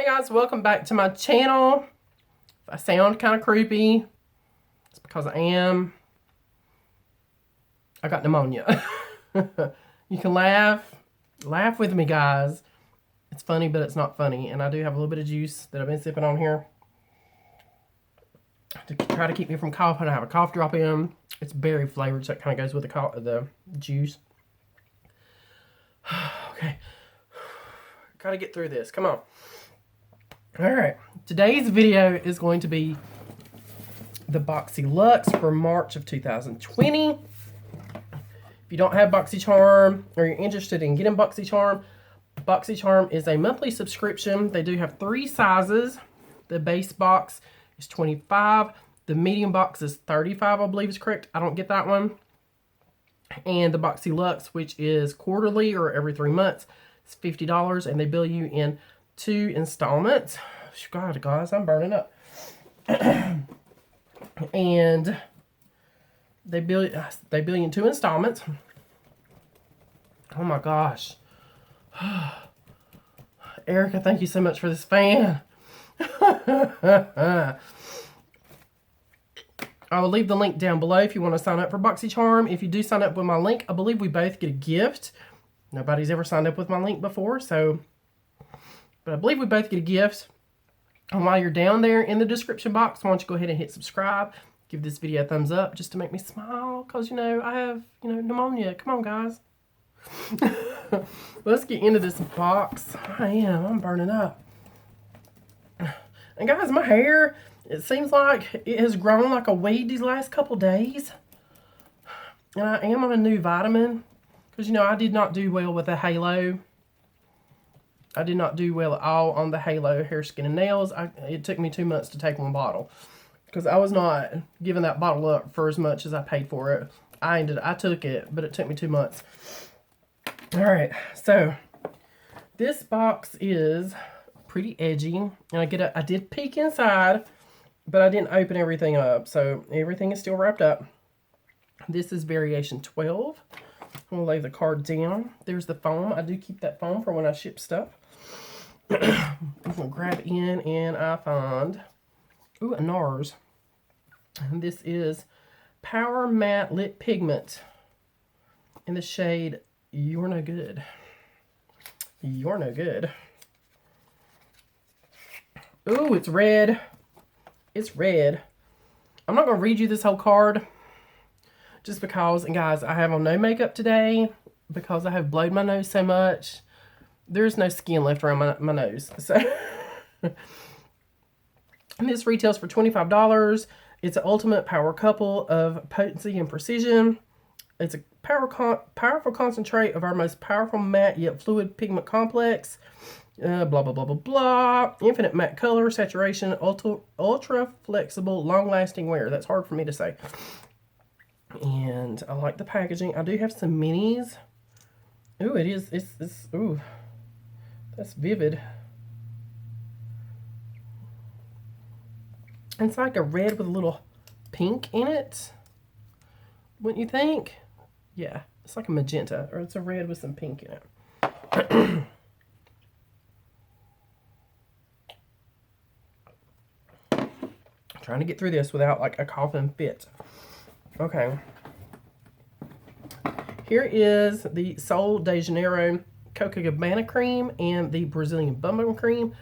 Hey guys, welcome back to my channel. If I sound kind of creepy, it's because I am. I got pneumonia. You can laugh with me, guys. It's funny, but it's not funny. And I do have a little bit of juice that I've been sipping on here to try to keep me from coughing. I have a cough drop in. It's berry flavored, so it kind of goes with the juice. Okay. Gotta get through this. Come on. Alright. Today's video is going to be the Boxyluxe for March of 2020. If you don't have Boxycharm or you're interested in getting Boxycharm, Boxycharm is a monthly subscription. They do have 3 sizes. The base box is 25. The medium box is 35, I believe is correct. I don't get that one. And the Boxyluxe, which is quarterly or every 3 months, is $50, and they bill you in 2 installments. God, guys, I'm burning up. And they bill you in 2 installments. Oh my gosh. Erica, thank you so much for this fan. I will leave the link down below if you want to sign up for Boxycharm. If you do sign up with my link, I believe we both get a gift. Nobody's ever signed up with my link before, but I believe we both get a gift. And while you're down there in the description box, why don't you go ahead and hit subscribe. Give this video a thumbs up just to make me smile. Because, I have, pneumonia. Come on, guys. Let's get into this box. I'm burning up. And guys, my hair, it seems like it has grown like a weed these last couple days. And I am on a new vitamin. Because, I did not do well with the Halo. I did not do well at all on the Halo hair, skin, and nails. It took me 2 months to take 1 bottle. Because I was not giving that bottle up for as much as I paid for it. I took it, but it took me 2 months. Alright, so this box is pretty edgy. And I did peek inside, but I didn't open everything up. So everything is still wrapped up. This is variation 12. I'm going to lay the card down. There's the foam. I do keep that foam for when I ship stuff. I'm going to grab in and I find, a NARS. And this is Power Matte Lip Pigment in the shade You're No Good. You're No Good. Ooh, it's red. It's red. I'm not going to read you this whole card. Just because, and guys, I have on no makeup today because I have blowed my nose so much. There's no skin left around my nose. So, and this retails for $25. It's an ultimate power couple of potency and precision. It's a powerful concentrate of our most powerful matte yet fluid pigment complex. Blah, blah, blah, blah, blah. Infinite matte color, saturation, ultra flexible, long-lasting wear. That's hard for me to say. And I like the packaging. I do have some minis. Ooh, ooh, that's vivid. It's like a red with a little pink in it. Wouldn't you think? Yeah, it's like a magenta, or it's a red with some pink in it. Trying to get through this without like a coughing fit. Okay. Here is the Sol de Janeiro Coca Cabana cream and the Brazilian bubblegum cream.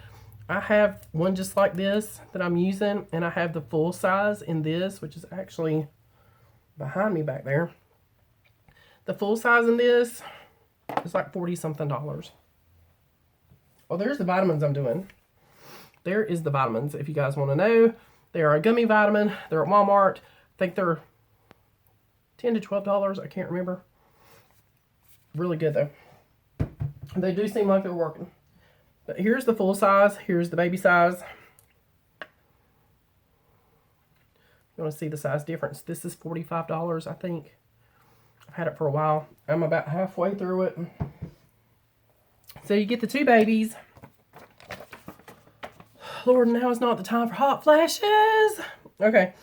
I have one just like this that I'm using, and I have the full size in this, which is actually behind me back there. The full size in this is like $40-something. Oh, there's the vitamins I'm doing. There is the vitamins, if you guys want to know. They are a gummy vitamin. They're at Walmart. I think they're $10 to $12. I can't remember. Really good, though. They do seem like they're working. But here's the full size. Here's the baby size. You want to see the size difference. This is $45, I think. I've had it for a while. I'm about halfway through it. So you get the 2 babies. Lord, now is not the time for hot flashes. Okay.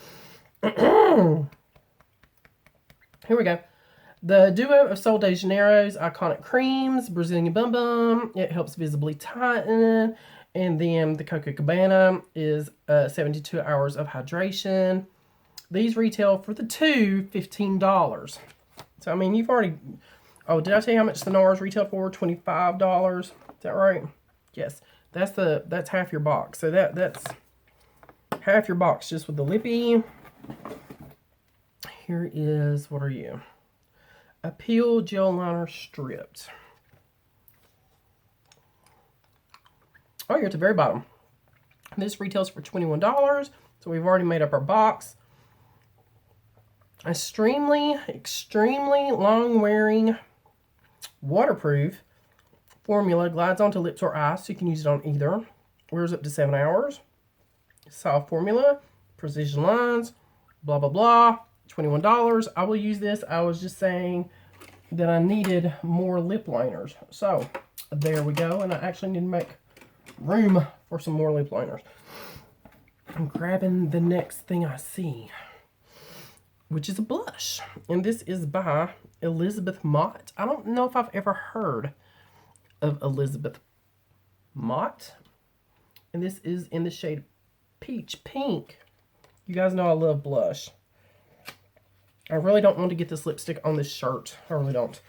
Here we go. The duo of Sol de Janeiro's iconic creams, Brazilian Bum Bum, it helps visibly tighten. And then the Coca Cabana is 72 hours of hydration. These retail for the two $15. So, I mean, you've already... Oh, did I tell you how much the NARS retail for? $25. Is that right? Yes. That's half your box. So that's half your box just with the lippy. Here is, what are you? A Peel Gel Liner Stripped. Oh, you're at the very bottom. This retails for $21. So we've already made up our box. Extremely long-wearing, waterproof formula glides onto lips or eyes, so you can use it on either. Wears up to 7 hours. Soft formula, precision lines, blah, blah, blah. $21. I will use this. I was just saying that I needed more lip liners. So, there we go. And I actually need to make room for some more lip liners. I'm grabbing the next thing I see, which is a blush. And this is by Elizabeth Mott. I don't know if I've ever heard of Elizabeth Mott. And this is in the shade Peach Pink. You guys know I love blush. I really don't want to get this lipstick on this shirt. I really don't.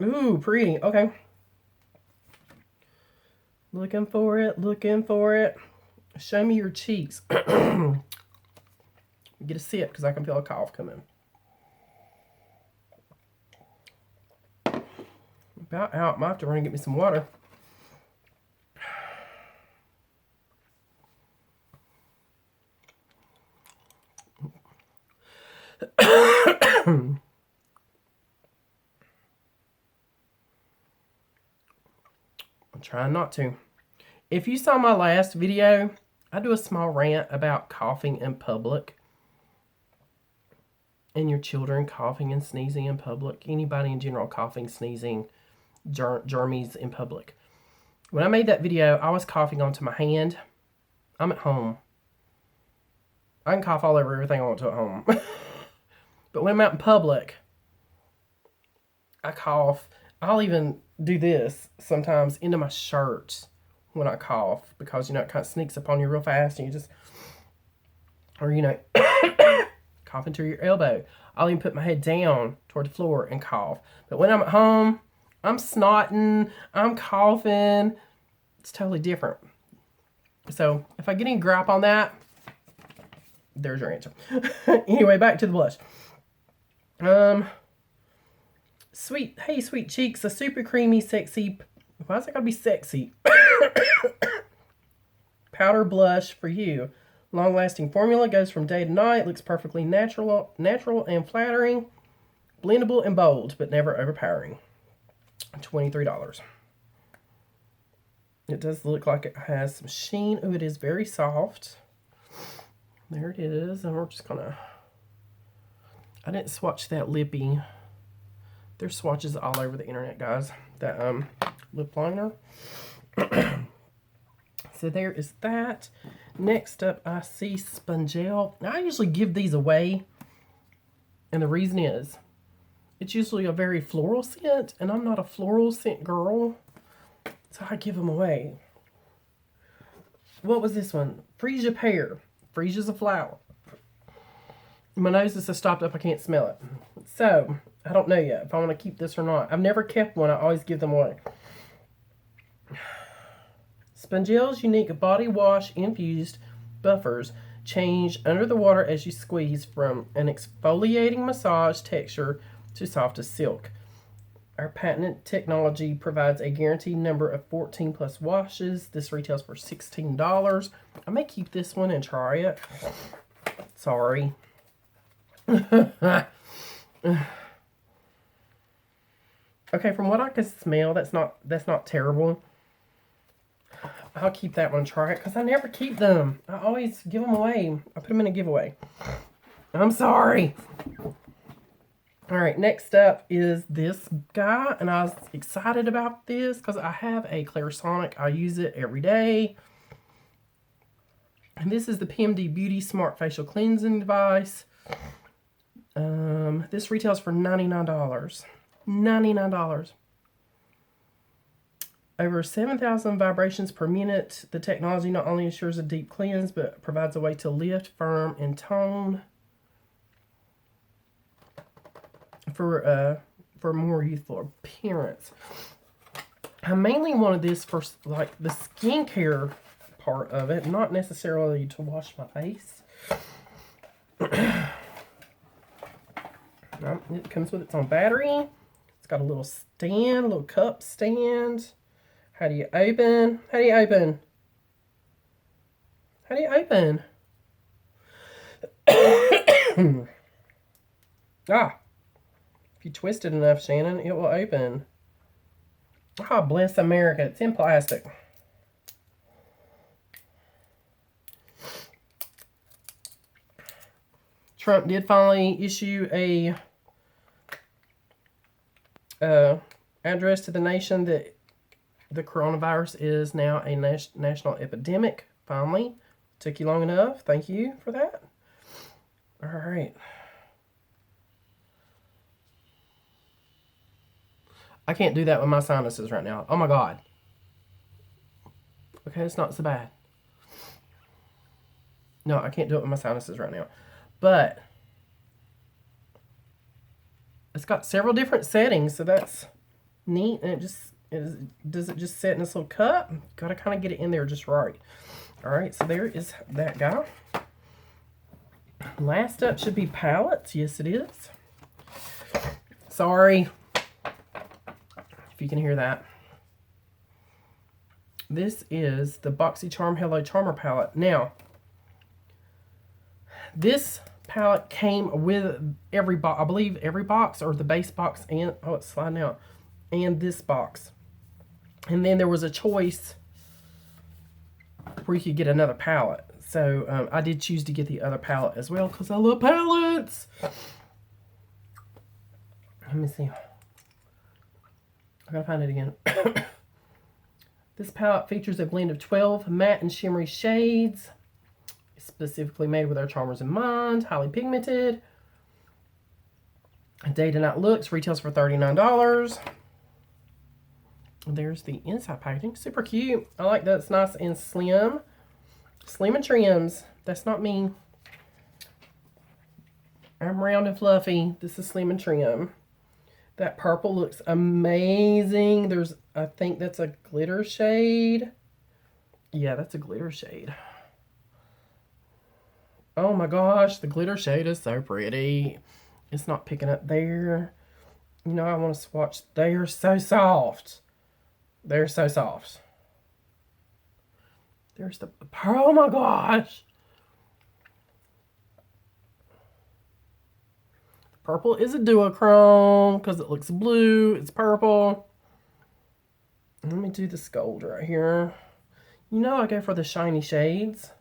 Ooh, pretty. Okay. Looking for it. Looking for it. Show me your cheeks. Get a sip because I can feel a cough coming. About out. Might have to run and get me some water. I'm trying not to. If you saw my last video, I do a small rant about coughing in public. And your children coughing and sneezing in public. Anybody in general coughing, sneezing, germies in public. When I made that video, I was coughing onto my hand. I'm at home. I can cough all over everything I want to at home. But when I'm out in public, I cough. I'll even do this sometimes into my shirt when I cough. Because, you know, it kind of sneaks up on you real fast. And you just, or, you know, cough into your elbow. I'll even put my head down toward the floor and cough. But when I'm at home, I'm snotting. I'm coughing. It's totally different. So, if I get any gripe on that, there's your answer. Anyway, back to the blush. Sweet, hey, sweet cheeks, a super creamy, sexy, why is it gotta be sexy? Powder blush for you. Long-lasting formula, goes from day to night, looks perfectly natural and flattering, blendable and bold, but never overpowering. $23. It does look like it has some sheen. Oh, it is very soft. There it is, and we're just gonna... I didn't swatch that lippy. There's swatches all over the internet, guys. That lip liner. So there is that. Next up, I see Spongel. Now, I usually give these away. And the reason is, it's usually a very floral scent. And I'm not a floral scent girl. So I give them away. What was this one? Freesia Pear. Freesia's a flower. My nose is so stopped up I can't smell it. So, I don't know yet if I want to keep this or not. I've never kept one. I always give them away. Spongel's unique body wash infused buffers change under the water as you squeeze from an exfoliating massage texture to soft as silk. Our patented technology provides a guaranteed number of 14 plus washes. This retails for $16. I may keep this one and try it. Sorry. Okay, from what I can smell, that's not terrible. I'll keep that one, try it, because I never keep them. I always give them away. I put them in a giveaway. I'm sorry. Alright, next up is this guy, and I was excited about this because I have a Clarisonic. I use it every day. And this is the PMD Beauty Smart Facial Cleansing Device. This retails for $99. $99. Over 7,000 vibrations per minute. The technology not only ensures a deep cleanse, but provides a way to lift, firm, and tone for more youthful appearance. I mainly wanted this for like the skincare part of it, not necessarily to wash my face. It comes with its own battery. It's got a little stand, a little cup stand. How do you open? How do you open? How do you open? If you twist it enough, Shannon, it will open. Ah, bless America. It's in plastic. Trump did finally issue a address to the nation that the coronavirus is now a national epidemic. Finally. Took you long enough. Thank you for that. All right. I can't do that with my sinuses right now. Oh my God. Okay, it's not so bad. No, I can't do it with my sinuses right now. But it's got several different settings, so that's neat. And does it just sit in this little cup? Got to kind of get it in there just right. All right, so there is that guy. Last up should be palettes. Yes, it is. Sorry if you can hear that. This is the Boxycharm Hello Charmer palette. Now, this palette came with every box, I believe every box, or the base box, and oh, it's sliding out, and this box. And then there was a choice where you could get another palette. So I did choose to get the other palette as well because I love palettes. Let me see. I gotta find it again. This palette features a blend of 12 matte and shimmery shades, specifically made with our charmers in mind, highly pigmented. Day to night looks, retails for $39. There's the inside packaging, super cute. I like that it's nice and slim. Slim and trims, that's not me. I'm round and fluffy. This is slim and trim. That purple looks amazing. I think that's a glitter shade. Yeah, that's a glitter shade. Oh my gosh, the glitter shade is so pretty. It's not picking up there. You know, I want to swatch. They are so soft. They're so soft. There's the, oh my gosh. Purple is a duochrome because it looks blue. It's purple. Let me do this gold right here. You know I go for the shiny shades.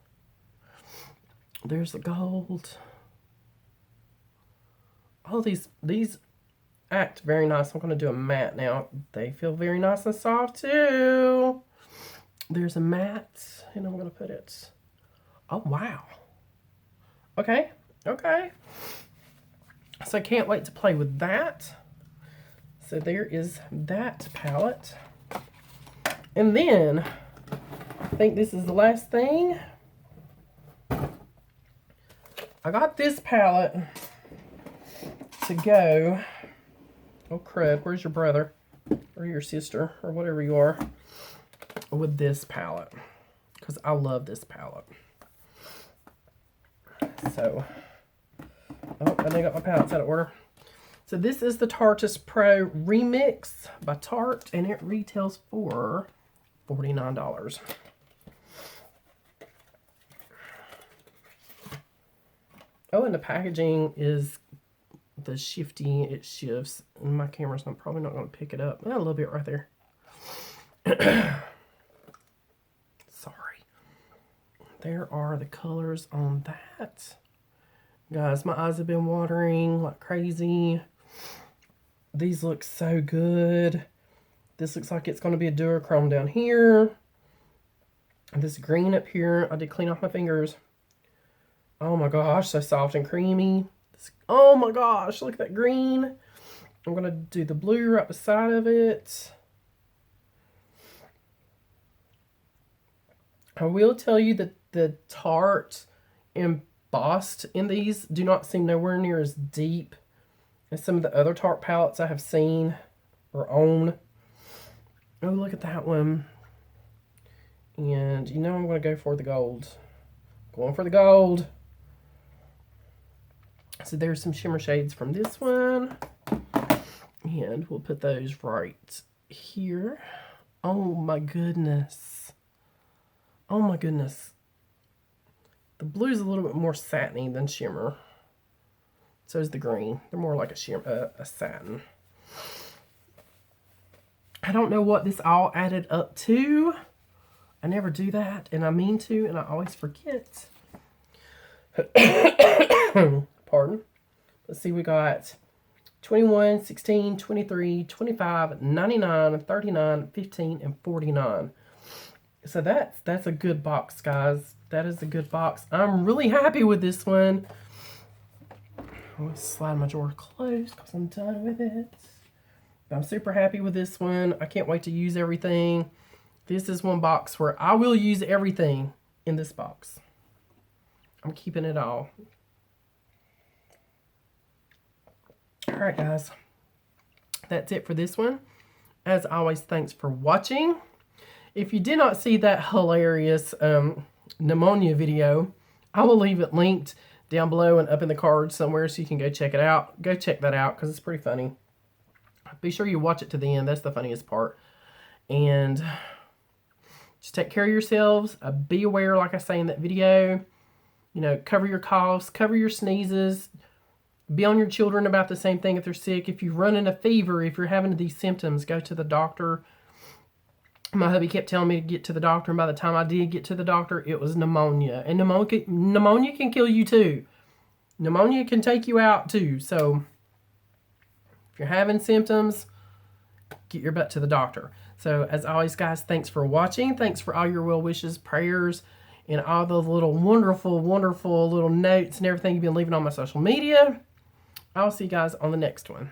There's the gold. Oh, these act very nice. I'm going to do a matte now. They feel very nice and soft too. There's a matte, and I'm going to put it. Oh, wow. Okay. Okay. So I can't wait to play with that. So there is that palette. And then, I think this is the last thing. I got this palette to go. Oh, crud. Where's your brother? Or your sister? Or whatever you are. With this palette. Because I love this palette. So, oh, I got my palettes out of order. So this is the Tarkus Pro Remix by Tarte, and it retails for $49. Oh, and the packaging is the shifty. It shifts, and my camera's probably not going to pick it up. A little bit right there. Sorry. There are the colors on that. Guys, my eyes have been watering like crazy. These look so good. This looks like it's going to be a duochrome down here. This green up here. I did clean off my fingers. Oh my gosh, so soft and creamy. Oh my gosh, look at that green. I'm going to do the blue right beside of it. I will tell you that the Tarte embossed in these do not seem nowhere near as deep as some of the other Tarte palettes I have seen or own. Oh, look at that one. And you know I'm going to go for the gold. Going for the gold. So there's some shimmer shades from this one. And we'll put those right here. Oh my goodness. Oh my goodness. The blue's a little bit more satiny than shimmer. So is the green. They're more like a satin. I don't know what this all added up to. I never do that, and I mean to, and I always forget. Pardon. Let's see, we got 21, 16, 23, 25, 99, 39, 15, and 49. So that's a good box, guys. That is a good box. I'm really happy with this one. I'm going to slide my drawer closed because I'm done with it. I'm super happy with this one. I can't wait to use everything. This is one box where I will use everything in this box. I'm keeping it all. All right, guys. That's it for this one. As always, thanks for watching. If you did not see that hilarious pneumonia video, I will leave it linked down below and up in the card somewhere so you can go check it out. Go check that out because it's pretty funny. Be sure you watch it to the end. That's the funniest part. And just take care of yourselves. Be aware, like I say in that video. You know, cover your coughs, cover your sneezes. Be on your children about the same thing if they're sick. If you're running a fever, if you're having these symptoms, go to the doctor. My hubby kept telling me to get to the doctor, and by the time I did get to the doctor, it was pneumonia. And pneumonia can kill you too. Pneumonia can take you out too. So if you're having symptoms, get your butt to the doctor. So as always, guys, thanks for watching. Thanks for all your well wishes, prayers, and all the little wonderful, wonderful little notes and everything you've been leaving on my social media. I'll see you guys on the next one.